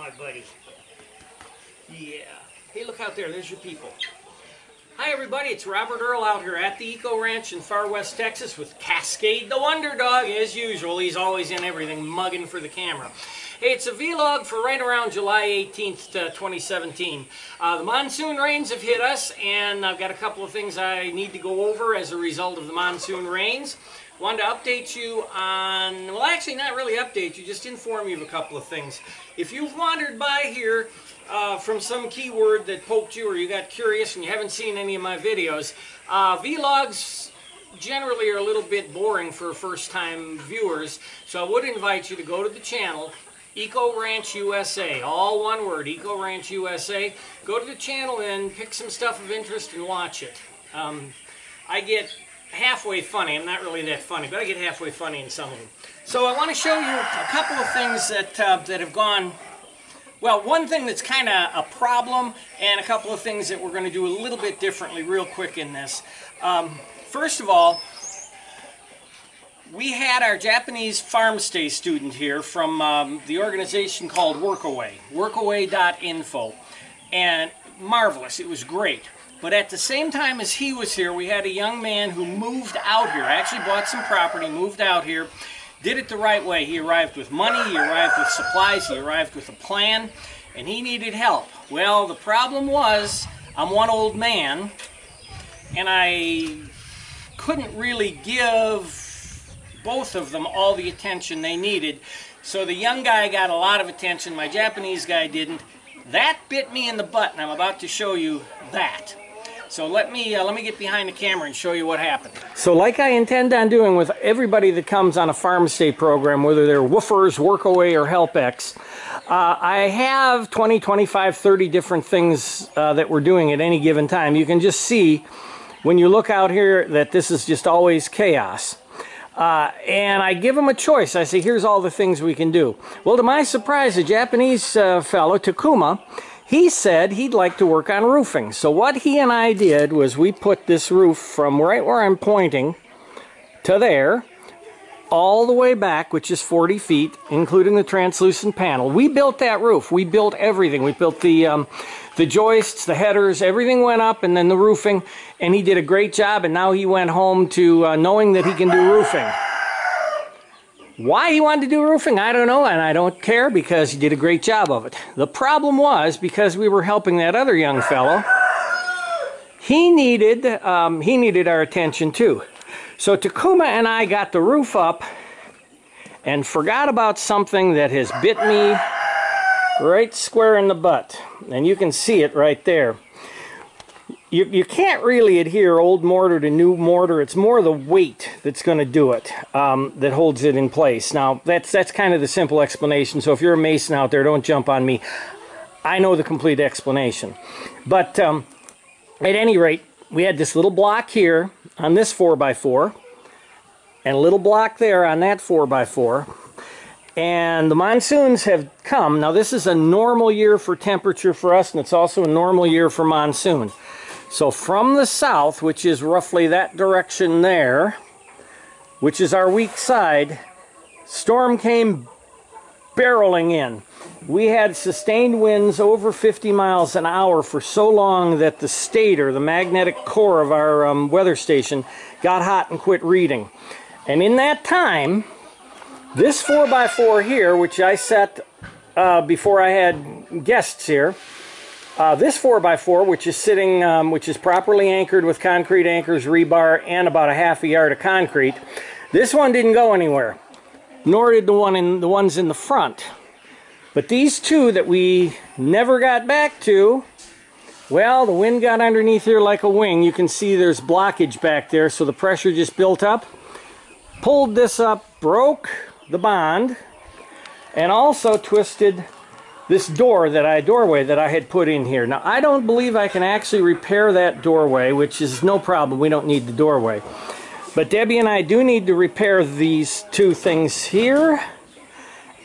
my buddy. Yeah. Hey, look out there. There's your people. Hi, everybody. It's Robert Earl out here at the Eco Ranch in Far West Texas with Cascade the Wonder Dog. As usual, he's always in everything, mugging for the camera. Hey, it's a vlog for right around July 18th, 2017. The monsoon rains have hit us, and I've got a couple of things I need to go over as a result of the monsoon rains. Wanted to update you on, well, actually not really update you, just inform you of a couple of things. If you've wandered by here from some keyword that poked you or you got curious and you haven't seen any of my videos, vlogs generally are a little bit boring for first-time viewers, so I would invite you to go to the channel, Eco Ranch USA, all one word, Eco Ranch USA. Go to the channel and pick some stuff of interest and watch it. I get halfway funny. I'm not really that funny, but I get halfway funny in some of them. So I want to show you a couple of things that that have gone, well, one thing that's kind of a problem, and a couple of things that we're going to do a little bit differently real quick in this. First of all, we had our Japanese farm stay student here from the organization called Workaway, workaway.info, and marvelous. It was great. But at the same time as he was here, we had a young man who moved out here, actually bought some property, moved out here, did it the right way. He arrived with money, he arrived with supplies, he arrived with a plan, and he needed help. Well, the problem was, I'm one old man, and I couldn't really give both of them all the attention they needed. So the young guy got a lot of attention, my Japanese guy didn't. That bit me in the butt, and I'm about to show you that. So let me get behind the camera and show you what happened. So like I intend on doing with everybody that comes on a farm stay program, whether they're woofers, Workaway, or HelpX, I have 20, 25, 30 different things that we're doing at any given time. You can just see when you look out here that this is just always chaos. And I give them a choice. I say, here's all the things we can do. Well, to my surprise, a Japanese fellow, Takuma, he said he'd like to work on roofing. So what he and I did was we put this roof from right where I'm pointing to there, all the way back, which is 40 feet, including the translucent panel. We built that roof. We built everything. We built the joists, the headers, everything went up, and then the roofing, and he did a great job, and now he went home to knowing that he can do roofing. Why he wanted to do roofing, I don't know, and I don't care because he did a great job of it. The problem was, because we were helping that other young fellow, he needed our attention too. So Takuma and I got the roof up and forgot about something that has bit me right square in the butt. And you can see it right there. You can't really adhere old mortar to new mortar. It's more the weight that's going to do it, that holds it in place. Now, that's kind of the simple explanation. So if you're a mason out there, don't jump on me. I know the complete explanation. But at any rate, we had this little block here on this 4x4, and a little block there on that 4x4. And the monsoons have come. Now, this is a normal year for temperature for us, and it's also a normal year for monsoon. So from the south, which is roughly that direction there, which is our weak side, storm came barreling in. We had sustained winds over 50 miles an hour for so long that the stator, the magnetic core of our weather station, got hot and quit reading. And in that time, this 4x4 here, which I set before I had guests here, this 4x4, which is sitting, which is properly anchored with concrete anchors, rebar, and about a half a yard of concrete, this one didn't go anywhere, nor did the ones in the front. But these two that we never got back to, well, the wind got underneath here like a wing. You can see there's blockage back there, so the pressure just built up, pulled this up, broke the bond, and also twisted this doorway that I had put in here. Now, I don't believe I can actually repair that doorway, which is no problem. We don't need the doorway. But Debbie and I do need to repair these two things here,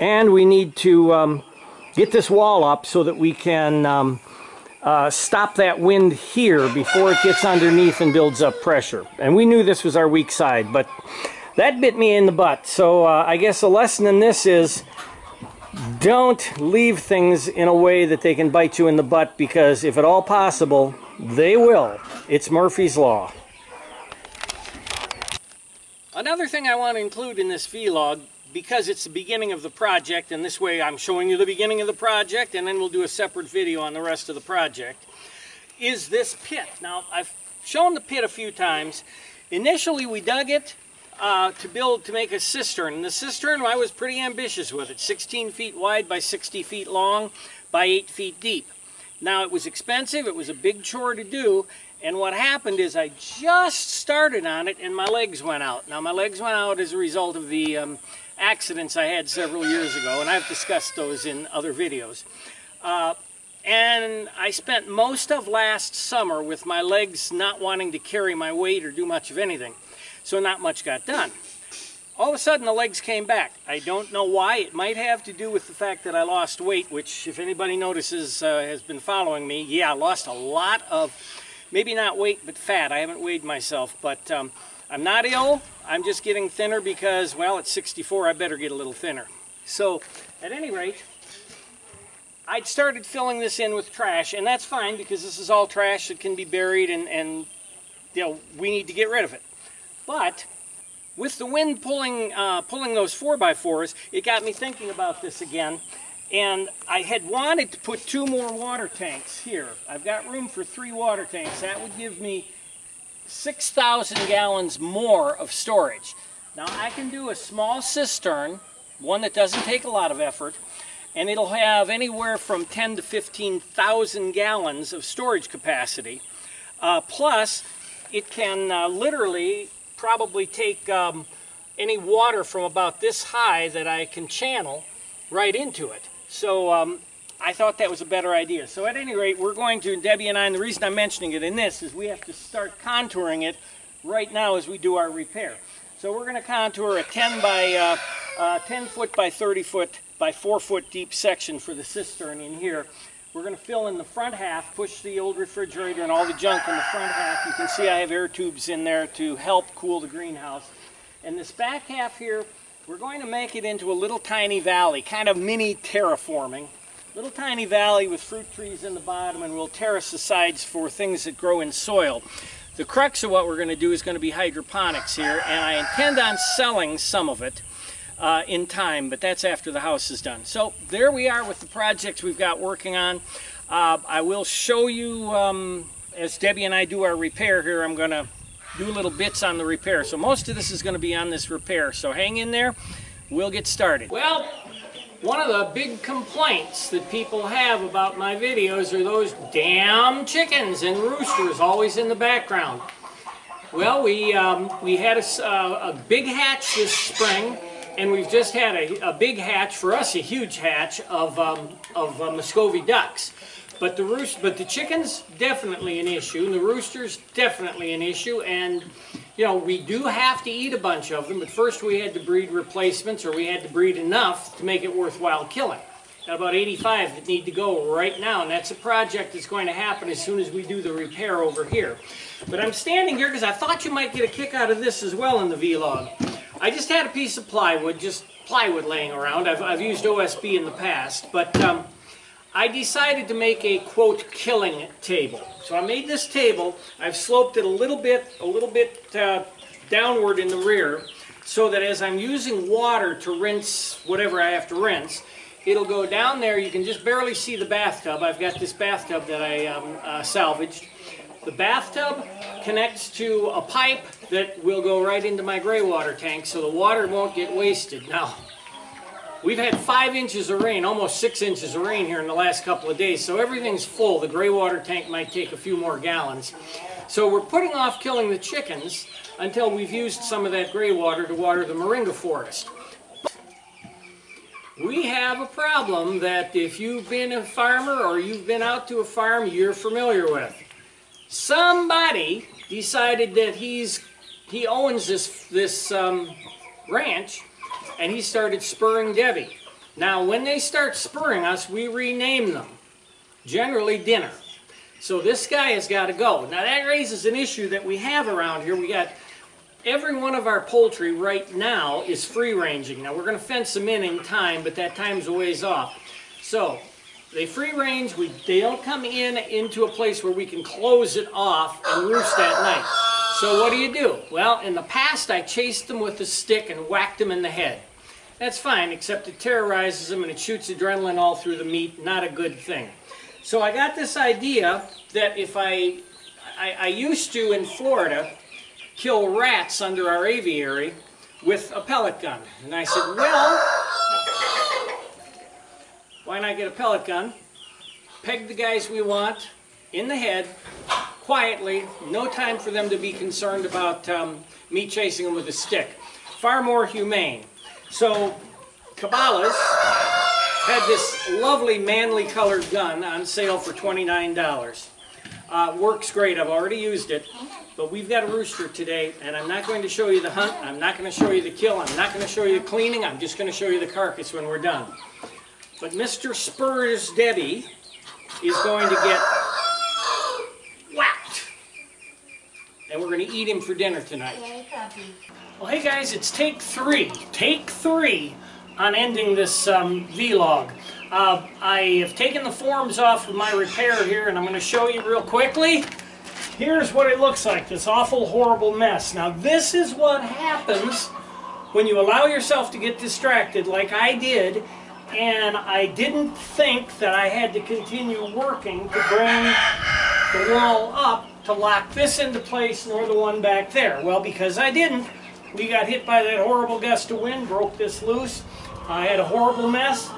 and we need to get this wall up so that we can stop that wind here before it gets underneath and builds up pressure. And we knew this was our weak side, but that bit me in the butt. So I guess the lesson in this is Don't leave things in a way that they can bite you in the butt, because if at all possible, they will. It's Murphy's Law. Another thing I want to include in this vlog, because it's the beginning of the project, and this way I'm showing you the beginning of the project, and then we'll do a separate video on the rest of the project, is this pit. Now, I've shown the pit a few times. Initially, we dug it to make a cistern. And the cistern, I was pretty ambitious with it. 16 feet wide by 60 feet long by 8 feet deep. Now, it was expensive. It was a big chore to do. And what happened is I just started on it and my legs went out. Now, my legs went out as a result of the accidents I had several years ago, and I've discussed those in other videos. And I spent most of last summer with my legs not wanting to carry my weight or do much of anything. So not much got done. All of a sudden the legs came back. I don't know why. It might have to do with the fact that I lost weight, which, if anybody notices, has been following me. Yeah, I lost a lot of, maybe not weight, but fat. I haven't weighed myself, but I'm not ill. I'm just getting thinner because, well, at 64, I better get a little thinner. So, at any rate, I'd started filling this in with trash, and that's fine because this is all trash that can be buried, and you know, we need to get rid of it. But with the wind pulling those 4x4s, it got me thinking about this again. And I had wanted to put 2 more water tanks here. I've got room for 3 water tanks. That would give me 6,000 gallons more of storage. Now, I can do a small cistern, one that doesn't take a lot of effort, and it'll have anywhere from 10 to 15,000 gallons of storage capacity. Plus, it can literally probably take any water from about this high that I can channel right into it. So I thought that was a better idea. So at any rate, we're going to, Debbie and I, and the reason I'm mentioning it in this is we have to start contouring it right now as we do our repair. So we're going to contour a 10 foot by 30 foot by 4 foot deep section for the cistern in here. We're going to fill in the front half, push the old refrigerator and all the junk in the front half. You can see I have air tubes in there to help cool the greenhouse. And this back half here, we're going to make it into a little tiny valley, kind of mini terraforming. Little tiny valley with fruit trees in the bottom, and we'll terrace the sides for things that grow in soil. The crux of what we're going to do is going to be hydroponics here, and I intend on selling some of it in time, but that's after the house is done. So there we are with the projects we've got working on. I will show you, as Debbie and I do our repair here, I'm going to do little bits on the repair. So most of this is going to be on this repair. So hang in there. We'll get started. Well, one of the big complaints that people have about my videos are those damn chickens and roosters always in the background. Well, we had a big hatch this spring, and we've just had a big hatch, for us a huge hatch, of Muscovy ducks. But the chickens, definitely an issue, and the roosters, definitely an issue, and you know, we do have to eat a bunch of them, but first we had to breed replacements, or we had to breed enough to make it worthwhile killing. Got about 85 that need to go right now, and that's a project that's going to happen as soon as we do the repair over here. But I'm standing here because I thought you might get a kick out of this as well in the vlog. I just had a piece of plywood, just plywood laying around. I've used OSB in the past, but I decided to make a, quote, killing table. So I made this table. I've sloped it a little bit downward in the rear, so that as I'm using water to rinse whatever I have to rinse, it'll go down there. You can just barely see the bathtub. I've got this bathtub that I salvaged. The bathtub connects to a pipe that will go right into my gray water tank, so the water won't get wasted. Now, we've had 5 inches of rain, almost 6 inches of rain here in the last couple of days, so everything's full. The gray water tank might take a few more gallons. So we're putting off killing the chickens until we've used some of that gray water to water the moringa forest. We have a problem that if you've been a farmer or you've been out to a farm, you're familiar with. Somebody decided that he owns this ranch, and he started spurring Debbie. Now, when they start spurring us, we rename them, generally dinner. So this guy has got to go. Now, that raises an issue that we have around here. We got every one of our poultry right now is free ranging. Now we're going to fence them in time, but that time's a ways off. So they free range, they don't come into a place where we can close it off and roost at night. So what do? Well, in the past I chased them with a stick and whacked them in the head. That's fine, except it terrorizes them and it shoots adrenaline all through the meat. Not a good thing. So I got this idea that if I used to, in Florida, kill rats under our aviary with a pellet gun. And I said, well, why not get a pellet gun, peg the guys we want in the head, quietly, no time for them to be concerned about me chasing them with a stick. Far more humane. So Cabela's had this lovely manly colored gun on sale for $29. Works great. I've already used it. But we've got a rooster today, and I'm not going to show you the hunt. I'm not going to show you the kill. I'm not going to show you the cleaning. I'm just going to show you the carcass when we're done. But Mr. Spurs Debbie is going to get whacked. And we're going to eat him for dinner tonight. Well, hey guys, it's take three on ending this vlog. I have taken the forms off of my repair here, and I'm going to show you real quickly. Here's what it looks like, this awful, horrible mess. Now, this is what happens when you allow yourself to get distracted like I did, and I didn't think that I had to continue working to bring the wall up to lock this into place nor the one back there. Well, because I didn't, we got hit by that horrible gust of wind, broke this loose. I had a horrible mess.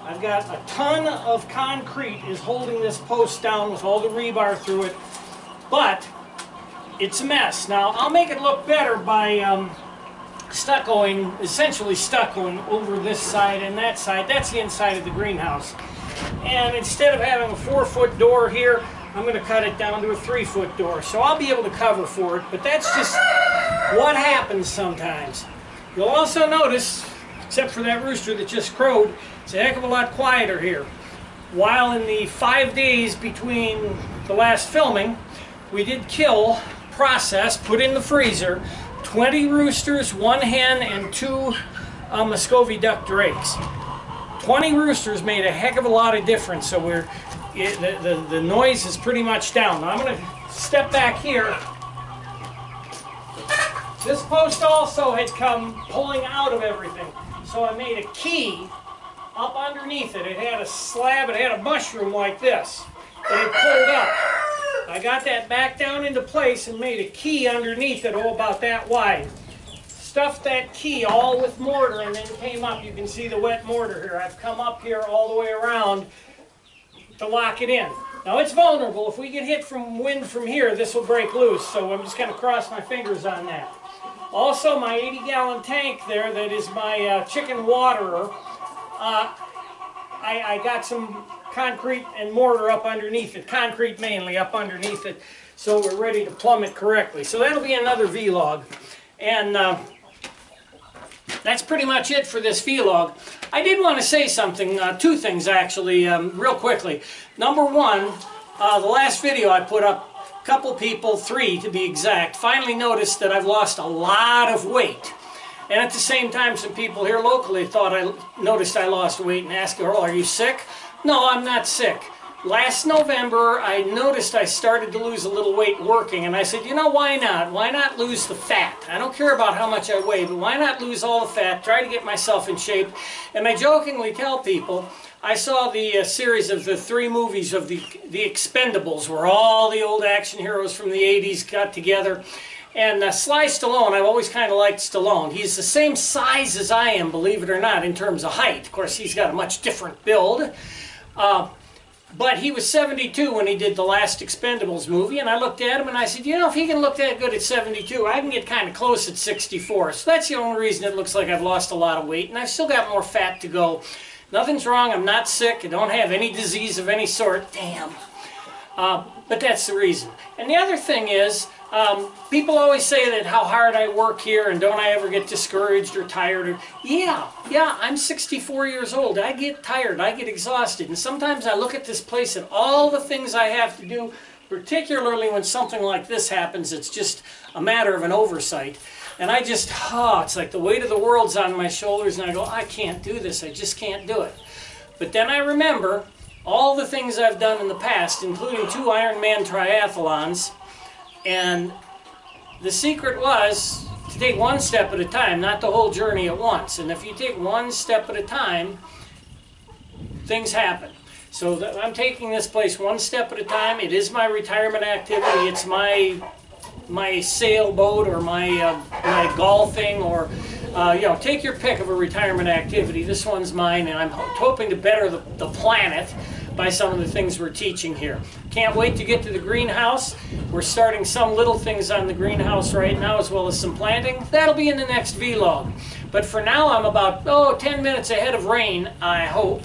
I've got a ton of concrete is holding this post down with all the rebar through it, but it's a mess. Now, I'll make it look better by essentially stuccoing over this side and that side. That's the inside of the greenhouse. And instead of having a 4-foot door here, I'm going to cut it down to a 3-foot door. So I'll be able to cover for it, but that's just what happens sometimes. You'll also notice, except for that rooster that just crowed, it's a heck of a lot quieter here. While in the 5 days between the last filming, we did kill, process, put in the freezer, 20 roosters, 1 hen, and 2 Muscovy duck drakes. 20 roosters made a heck of a lot of difference, so the noise is pretty much down. Now I'm going to step back here. This post also had come pulling out of everything, so I made a key up underneath it. It had a slab, it had a mushroom like this that it pulled up. I got that back down into place and made a key underneath it, about that wide. Stuffed that key all with mortar and then came up. You can see the wet mortar here. I've come up here all the way around to lock it in. Now it's vulnerable. If we get hit from wind from here, this will break loose, so I'm just going to cross my fingers on that. Also, my 80-gallon tank there that is my chicken waterer, I got some concrete and mortar up underneath it, concrete mainly up underneath it, so we're ready to plumb it correctly. So that'll be another vlog, and that's pretty much it for this vlog. I did want to say something, 2 things actually, real quickly. Number one, the last video I put up, a couple people, 3 to be exact, finally noticed that I've lost a lot of weight. And at the same time, some people here locally noticed I lost weight and asked, "Earl, are you sick?" No, I'm not sick. Last November, I noticed I started to lose a little weight working, and I said, you know, why not? Why not lose the fat? I don't care about how much I weigh, but why not lose all the fat, try to get myself in shape? And I jokingly tell people, I saw the series of the 3 movies of the Expendables, where all the old action heroes from the 80s got together. And Sly Stallone, I've always kind of liked Stallone. He's the same size as I am, believe it or not, in terms of height. Of course, he's got a much different build. But he was 72 when he did the last Expendables movie, and I looked at him and I said, you know, if he can look that good at 72, I can get kind of close at 64. So that's the only reason it looks like I've lost a lot of weight, and I've still got more fat to go. Nothing's wrong, I'm not sick, I don't have any disease of any sort. Damn. But that's the reason. And the other thing is, people always say that how hard I work here and don't I ever get discouraged or tired. Yeah, I'm 64 years old. I get tired, I get exhausted. And sometimes I look at this place and all the things I have to do, particularly when something like this happens, it's just a matter of an oversight. And I just, it's like the weight of the world's on my shoulders, and I go, I can't do this, I just can't do it. But then I remember all the things I've done in the past, including 2 Ironman triathlons, and the secret was to take one step at a time, not the whole journey at once. And if you take one step at a time, things happen. So I'm taking this place one step at a time. It is my retirement activity. It's my sailboat or my golfing, or take your pick of a retirement activity. This one's mine, and I'm hoping to better the planet by some of the things we're teaching here. Can't wait to get to the greenhouse. We're starting some little things on the greenhouse right now, as well as some planting. That'll be in the next vlog. But for now, I'm about 10 minutes ahead of rain, I hope.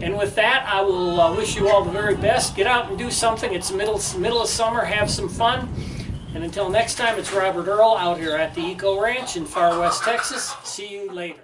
And with that, I will wish you all the very best. Get out and do something. It's middle of summer. Have some fun. And until next time, it's Robert Earl out here at the Eco Ranch in Far West Texas. See you later.